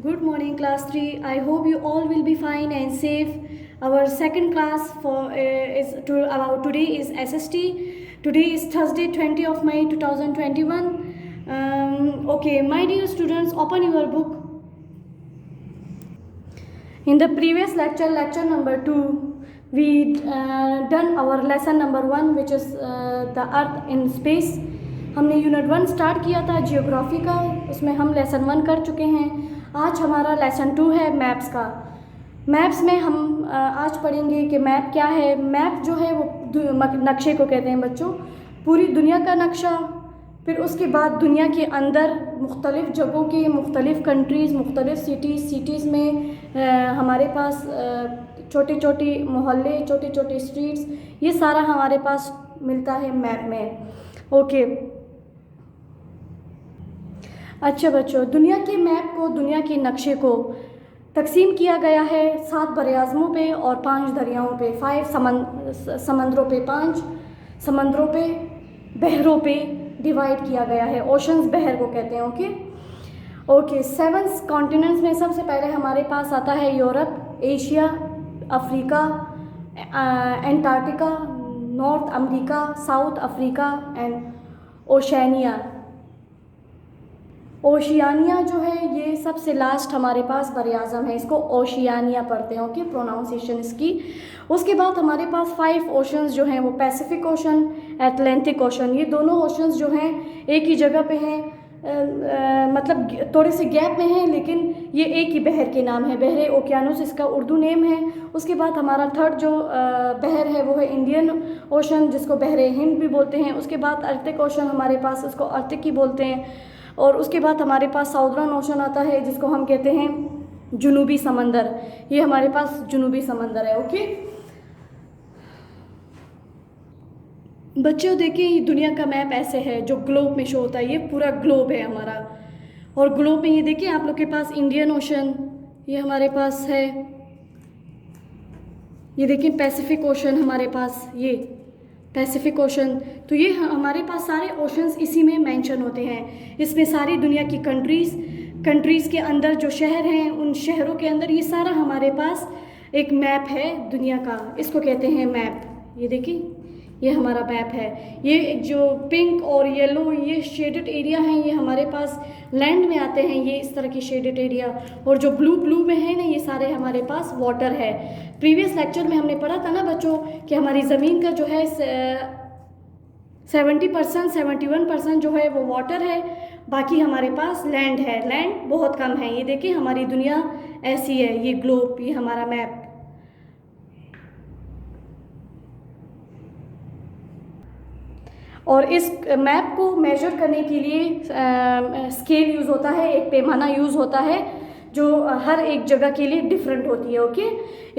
Good morning, class 3. I hope you all will be fine and safe. Our second class about today is SST. Today is Thursday, 20th of May 2021. Okay, my dear students, open your book. In the previous lecture, lecture number 2, we done our lesson number 1, which is the Earth in space. हमने unit 1 start किया था geography का, उसमें हम lesson 1 कर चुके हैं. आज हमारा लेसन 2 है मैप्स का. मैप्स में हम आज पढ़ेंगे कि मैप क्या है. मैप जो है वो नक्शे को कहते हैं बच्चों, पूरी दुनिया का नक्शा. फिर उसके बाद दुनिया के अंदर मुख्तलिफ़ जगहों के, मुख्तलिफ़ कंट्रीज़, मुख्तलिफ़ सिटीज़ में हमारे पास छोटे छोटे मोहल्ले, छोटे छोटे स्ट्रीट्स, ये सारा हमारे पास मिलता है मैप में. ओके. अच्छा बच्चों, दुनिया के मैप को, दुनिया के नक्शे को तकसीम किया गया है 7 बरआज़मों पे और 5 दरियाओं पे. 5 समंदरों पे, 5 समंदरों पे, बहरों पे डिवाइड किया गया है. ओशंस बहर को कहते हैं. ओके. 7 कॉन्टिनेंट्स में सबसे पहले हमारे पास आता है Europe, Asia, Africa, Antarctica, north America, south Africa and Oceania. Oceania जो है ये सबसे लास्ट हमारे पास बरआज़म है, इसको ओशियानिया पढ़ते हैं. ओके, प्रोनाउंसिएशन इसकी. उसके बाद हमारे पास 5 ओशंस जो हैं वो पैसिफिक ओशन, अटलांटिक ओशन, ये दोनों ओशंस जो हैं एक ही जगह पे हैं, मतलब थोड़े से गैप में हैं, लेकिन ये एक ही बहर के नाम है. बहरे ओकियानूस इसका उर्दू नेम है. उसके बाद हमारा थर्ड जो बहर है वो है इंडियन ओशन, जिसको बहरे हिंद भी बोलते हैं. उसके बाद आर्कटिक ओशन हमारे पास, उसको आर्कटिक ही बोलते हैं. और उसके बाद हमारे पास साउदर्न ओशन आता है, जिसको हम कहते हैं जुनूबी समंदर. ये हमारे पास जुनूबी समंदर है. ओके बच्चों, देखिए दुनिया का मैप ऐसे है जो ग्लोब में शो होता है. ये पूरा ग्लोब है हमारा. और ग्लोब में ये देखिए आप लोग के पास इंडियन ओशन ये हमारे पास है. ये देखिए पैसिफिक ओशन हमारे पास, ये पैसिफिक ओशन. तो ये हमारे पास सारे ओशंस इसी में मेंशन होते हैं. इसमें सारी दुनिया की कंट्रीज़ के अंदर जो शहर हैं, उन शहरों के अंदर ये सारा हमारे पास एक मैप है दुनिया का. इसको कहते हैं मैप. ये देखिए ये हमारा मैप है. ये जो पिंक और येलो ये शेडेड एरिया हैं, ये हमारे पास लैंड में आते हैं, ये इस तरह की शेडेड एरिया. और जो ब्लू में है ना, ये सारे हमारे पास वाटर है. प्रीवियस लेक्चर में हमने पढ़ा था ना बच्चों कि हमारी ज़मीन का जो है 70%, 71% जो है वो वाटर है, बाकी हमारे पास लैंड है. लैंड बहुत कम है. ये देखिए हमारी दुनिया ऐसी है. ये ग्लोब, ये हमारा मैप. और इस मैप को मेजर करने के लिए स्केल यूज़ होता है, एक पैमाना यूज़ होता है जो हर एक जगह के लिए डिफरेंट होती है. ओके,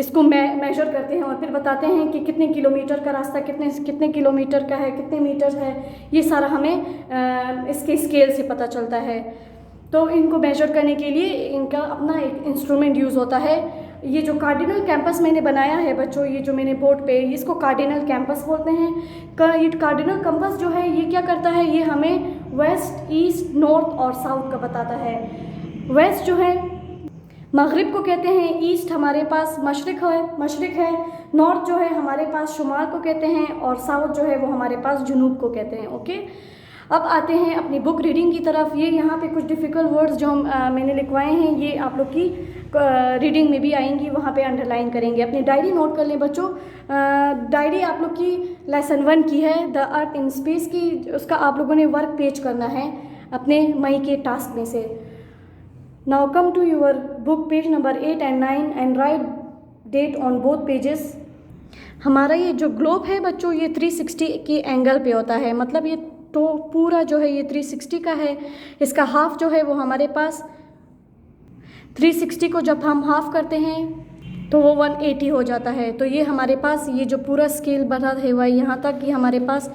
इसको मेजर करते हैं और फिर बताते हैं कि कितने किलोमीटर का रास्ता कितने किलोमीटर का है, कितने मीटर है. ये सारा हमें इसके स्केल से पता चलता है. तो इनको मेजर करने के लिए इनका अपना एक इंस्ट्रूमेंट यूज़ होता है. ये जो कार्डिनल कैंपस मैंने बनाया है बच्चों, ये जो मैंने बोर्ड पे, इसको कार्डिनल कैंपस बोलते हैं. ये कार्डिनल कैंपस जो है ये क्या करता है, ये हमें वेस्ट, ईस्ट, नॉर्थ और साउथ का बताता है. वेस्ट जो है मगरिब को कहते हैं, ईस्ट हमारे पास मशरिक़ है, नॉर्थ जो है हमारे पास शुमाल को कहते हैं, और साउथ जो है वो हमारे पास जुनूब को कहते हैं. ओके, अब आते हैं अपनी बुक रीडिंग की तरफ. ये यहाँ पे कुछ डिफ़िकल्ट वर्ड्स जो मैंने लिखवाए हैं, ये आप लोग की रीडिंग में भी आएंगी, वहाँ पे अंडरलाइन करेंगे. अपनी डायरी नोट कर लें बच्चों. डायरी आप लोग की लेसन 1 की है, द अर्थ इन स्पेस की. उसका आप लोगों ने वर्क पेज करना है अपने मई के टास्क में से. Now come to your book page number 8 and 9 and write date on both pages. हमारा ये जो ग्लोब है बच्चों, ये 360 के एंगल पे होता है. मतलब ये तो पूरा जो है ये 360 का है. इसका हाफ जो है वो हमारे पास 360 को जब हम हाफ करते हैं तो वो 180 हो जाता है. तो ये हमारे पास ये जो पूरा स्केल बना है वह यहाँ तक, ये हमारे पास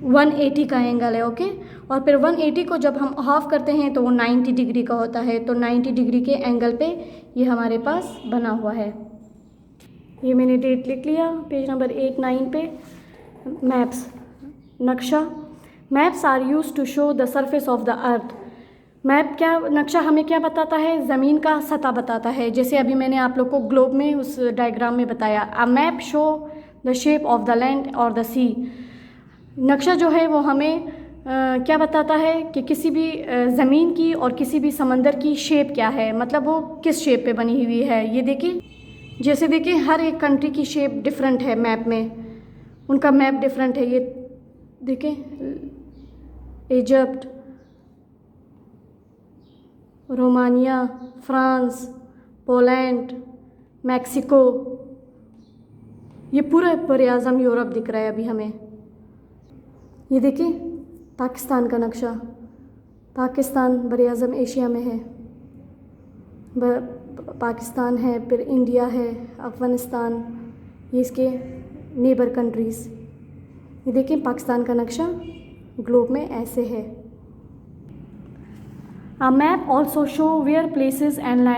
180 का एंगल है. ओके, और फिर 180 को जब हम हाफ करते हैं तो वो 90 डिग्री का होता है. तो 90 डिग्री के एंगल पे ये हमारे पास बना हुआ है. ये मैंने डेट लिख लिया पेज नंबर 8, 9 पे. मैप्स, नक्शा. Maps are used to show the surface of the earth. Map क्या नक्शा हमें क्या बताता है? ज़मीन का सतह बताता है। जैसे अभी मैंने आप लोग को ग्लोब में उस डायग्राम में बताया, a map show the shape of the land और द सी। नक्शा जो है वो हमें क्या बताता है कि किसी भी ज़मीन की और किसी भी समंदर की शेप क्या है, मतलब वो किस शेप पे बनी हुई है। ये देखिए, जैसे देखिए हर एक कंट्री की शेप डिफरेंट है मैप में, उनका मैप डिफरेंट है। ये देखिए, Egypt, Romania, France, Poland, Mexico, ये पूरा बरआज़म यूरोप दिख रहा है अभी हमें। ये देखिए पाकिस्तान का नक्शा, पाकिस्तान बरआज़म एशिया में है। पाकिस्तान है, फिर इंडिया है, अफ़गानिस्तान, ये इसके नेबर कंट्रीज़। ये देखिए पाकिस्तान का नक्शा ग्लोब में ऐसे है। A map also show where places and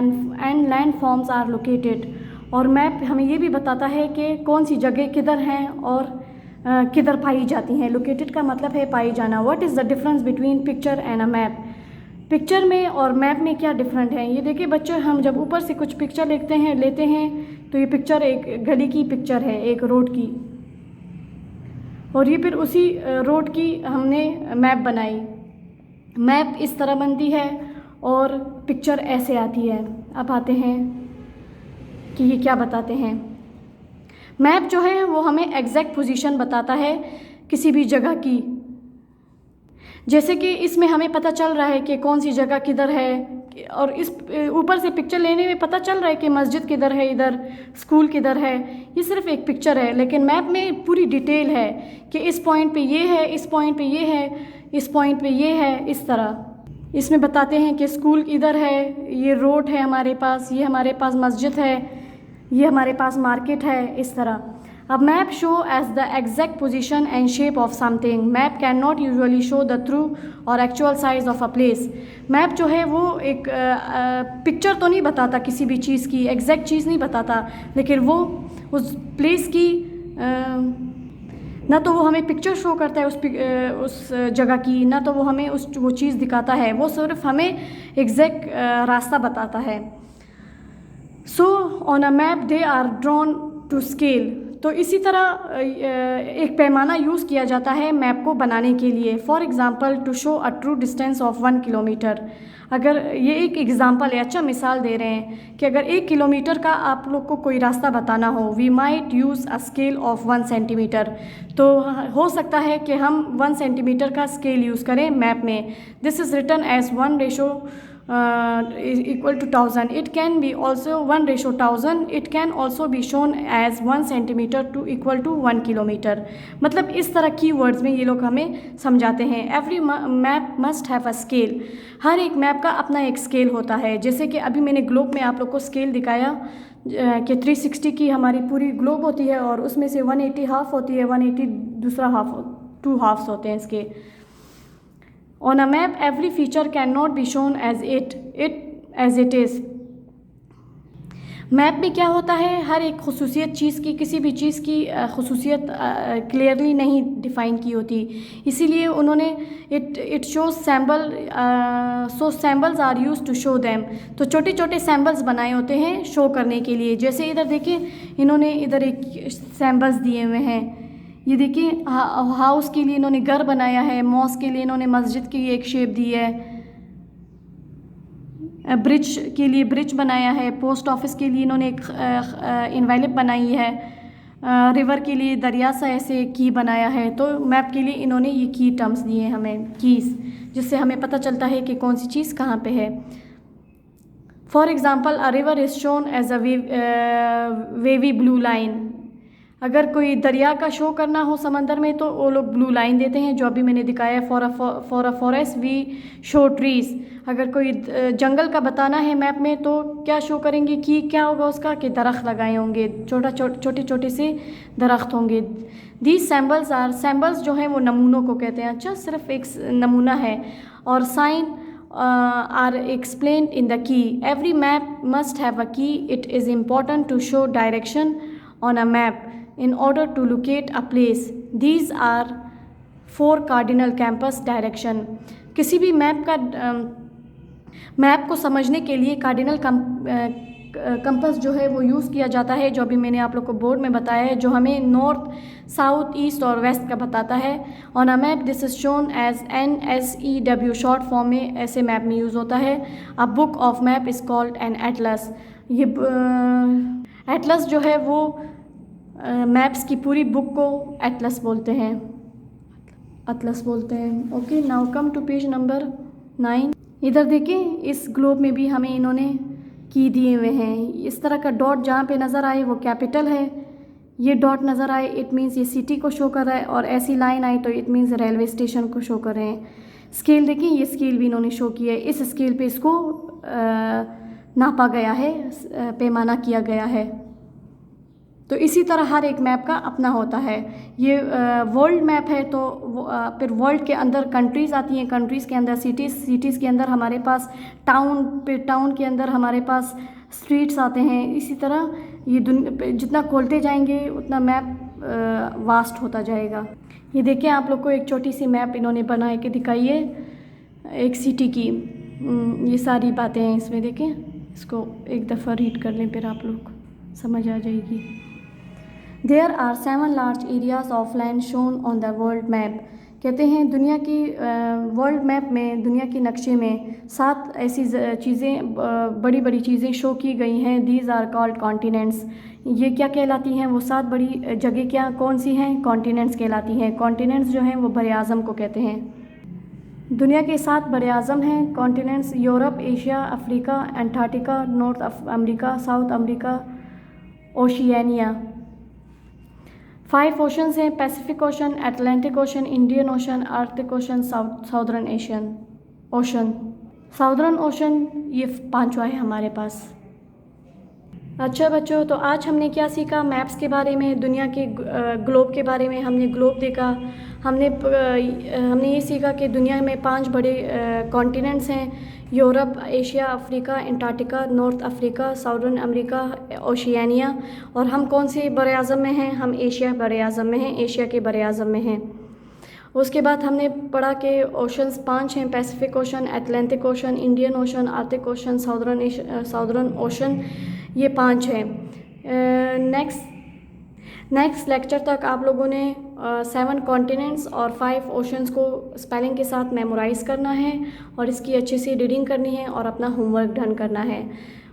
landforms are located। और मैप हमें ये भी बताता है कि कौन सी जगह किधर हैं और किधर पाई जाती हैं। लोकेटेड का मतलब है पाई जाना। What is the difference between picture and a map? Picture में और मैप में क्या डिफरेंट है? ये देखिए बच्चों, हम जब ऊपर से कुछ पिक्चर लेते हैं तो ये पिक्चर एक गली की पिक्चर है, एक रोड की, और ये फिर उसी रोड की हमने मैप बनाई। मैप इस तरह बनती है और पिक्चर ऐसे आती है। अब आते हैं कि ये क्या बताते हैं। मैप जो है वो हमें एग्जैक्ट पोजीशन बताता है किसी भी जगह की। जैसे कि इसमें हमें पता चल रहा है कि कौन सी जगह किधर है, और इस ऊपर से पिक्चर लेने में पता चल रहा है कि मस्जिद किधर है, इधर स्कूल किधर है। ये सिर्फ एक पिक्चर है, लेकिन मैप में पूरी डिटेल है कि इस पॉइंट पे ये है, इस पॉइंट पे ये है, इस पॉइंट पे ये है। इस तरह इसमें बताते हैं कि स्कूल इधर है, ये रोड है हमारे पास, ये हमारे पास मस्जिद है, ये हमारे पास मार्केट है। इस तरह अब map show as the exact position and shape of something. Map can not usually show the true और actual size of a place. Map जो है वो एक पिक्चर तो नहीं बताता किसी भी चीज़ की, एग्जैक्ट चीज़ नहीं बताता, लेकिन वो उस प्लेस की ना तो वो हमें पिक्चर शो करता है उस जगह की, ना तो वो हमें वो चीज़ दिखाता है। वो सिर्फ हमें एग्जैक्ट रास्ता बताता है। So on a map they are drawn to scale. तो इसी तरह एक पैमाना यूज़ किया जाता है मैप को बनाने के लिए। For example to show a true distance of 1 kilometre. अगर ये एक एग्ज़ाम्पल है, अच्छा मिसाल दे रहे हैं कि अगर 1 किलोमीटर का आप लोग को कोई रास्ता बताना हो, we might use a scale of 1 centimetre. तो हो सकता है कि हम 1 सेंटीमीटर का स्केल यूज़ करें मैप में। This is written as 1 equal to 1000. It can be also 1:1000. It can also be shown as 1 centimeter to equal to 1 kilometer। मतलब इस तरह की वर्ड्स में ये लोग हमें समझाते हैं। Every map must have a scale. हर एक मैप का अपना एक स्केल होता है। जैसे कि अभी मैंने ग्लोब में आप लोग को स्केल दिखाया कि 360 की हमारी पूरी ग्लोब होती है, और उसमें से 180 हाफ होती है, 180 दूसरा हाफ, 2 हाफ्स होते हैं इसके। On a map, every feature cannot be shown as it is। Map में क्या होता है, हर एक खुसूसियत चीज़ की, किसी भी चीज़ की खुसूसियत क्लियरली नहीं डिफ़ाइन की होती, इसीलिए उन्होंने it shows symbol, so symbols are use to show them. तो छोटे छोटे सैम्बल्स बनाए होते हैं शो करने के लिए। जैसे इधर देखिए, इन्होंने इधर एक सैम्बल्स दिए हुए हैं। ये देखिए हाउस के लिए इन्होंने घर बनाया है, मॉस्क के लिए इन्होंने मस्जिद की एक शेप दी है, ब्रिज के लिए ब्रिज बनाया है, पोस्ट ऑफिस के लिए इन्होंने एक इनवेलप बनाई है, रिवर के लिए दरिया सा ऐसे की बनाया है। तो मैप के लिए इन्होंने ये की टर्म्स दिए हैं हमें, कीज़, जिससे हमें पता चलता है कि कौन सी चीज़ कहाँ पे है। For example a river is shown as a wavy blue line. अगर कोई दरिया का शो करना हो समंदर में तो वो लोग ब्लू लाइन देते हैं, जो अभी मैंने दिखाया। For a forest we show trees. अगर कोई जंगल का बताना है मैप में तो क्या शो करेंगे, कि क्या होगा उसका, कि दरख्त लगाए होंगे, छोटे छोटे से दरख्त होंगे। दीज सैम्बल्स जो हैं वो नमूनों को कहते हैं। अच्छा, सिर्फ एक नमूना है। और sign are explained in the key. Every map must have a key. It is important to show direction on a map in order to locate a place. These are 4 cardinal compass direction। किसी भी map का map को समझने के लिए cardinal compass जो है वो यूज़ किया जाता है, जो अभी मैंने आप लोग को बोर्ड में बताया है, जो हमें नॉर्थ, साउथ, ईस्ट और वेस्ट का बताता है। On a map this is shown as NSEW, short form में ऐसे मैप में यूज़ होता है। A book of map is called an atlas. ये एटलस जो है वो मैप्स की पूरी बुक को एटलस बोलते हैं, अटलस बोलते हैं। Okay, now come to page number 9। इधर देखिए, इस ग्लोब में भी हमें इन्होंने की दिए हुए हैं। इस तरह का डॉट जहाँ पे नज़र आए वो कैपिटल है, ये डॉट नज़र आए इट मीन्स ये सिटी को शो कर रहा है, और ऐसी लाइन आई तो इट मीन्स रेलवे स्टेशन को शो कर रहे हैं। स्केल देखिए, ये स्केल भी इन्होंने शो किया है। इस स्केल पे इसको नापा गया है, पैमाना किया गया है। तो इसी तरह हर एक मैप का अपना होता है। ये वर्ल्ड मैप है, तो फिर वर्ल्ड के अंदर कंट्रीज़ आती हैं, कंट्रीज़ के अंदर सिटीज़, सिटीज़ के अंदर हमारे पास टाउन, फिर टाउन के अंदर हमारे पास स्ट्रीट्स आते हैं। इसी तरह ये जितना खोलते जाएंगे उतना मैप वास्ट होता जाएगा। ये देखिए, आप लोग को एक छोटी सी मैप इन्होंने बना के दिखाई है एक सिटी की। ये सारी बातें हैं इसमें, देखें, इसको एक दफ़ा रीड कर लें फिर आप लोग समझ आ जाएगी। There are 7 large areas of land shown on the world map। कहते हैं दुनिया की वर्ल्ड मैप में, दुनिया के नक्शे में 7 ऐसी चीज़ें, बड़ी बड़ी चीज़ें शो की गई हैं। These are called continents। ये क्या कहलाती हैं? वो 7 बड़ी जगह क्या कौन सी हैं? कॉन्टिनेंट्स कहलाती हैं। कॉन्टिनेंट्स जो हैं वो बरे आज़म को कहते हैं। दुनिया के 7 बरे आज़म हैं continents: Europe, Asia, Africa, Antarctica, North America, South America, Oceania. 5 oceans हैं: Pacific Ocean, Atlantic Ocean, Indian Ocean, Arctic Ocean, Southern Ocean. Southern Ocean ये 5वां है हमारे पास। अच्छा बच्चों, तो आज हमने क्या सीखा? मैप्स के बारे में, दुनिया के ग्लोब के बारे में हमने ग्लोब देखा। हमने ये सीखा कि दुनिया में 5 बड़े कॉन्टिनेंट्स हैं: Europe, Asia, Africa, Antarctica, north Africa, southern America, Oceania. और हम कौन से बरे आज़म में हैं? हम एशिया बरे आज़म में हैं, एशिया के बरे आज़म में हैं। उसके बाद हमने पढ़ा कि ओशंस 5 हैं: Pacific Ocean, Atlantic Ocean, Indian Ocean, Arctic Ocean, Southern Ocean. ये 5 हैं। नेक्स्ट लेक्चर तक आप लोगों ने 7 कॉन्टिनेंट्स और 5 ओशंस को स्पेलिंग के साथ मेमोराइज़ करना है, और इसकी अच्छी सी रीडिंग करनी है और अपना होमवर्क डन करना है।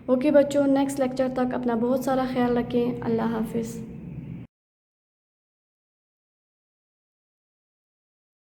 ओके बच्चों, नेक्स्ट लेक्चर तक अपना बहुत सारा ख्याल रखें। अल्लाह हाफिज़।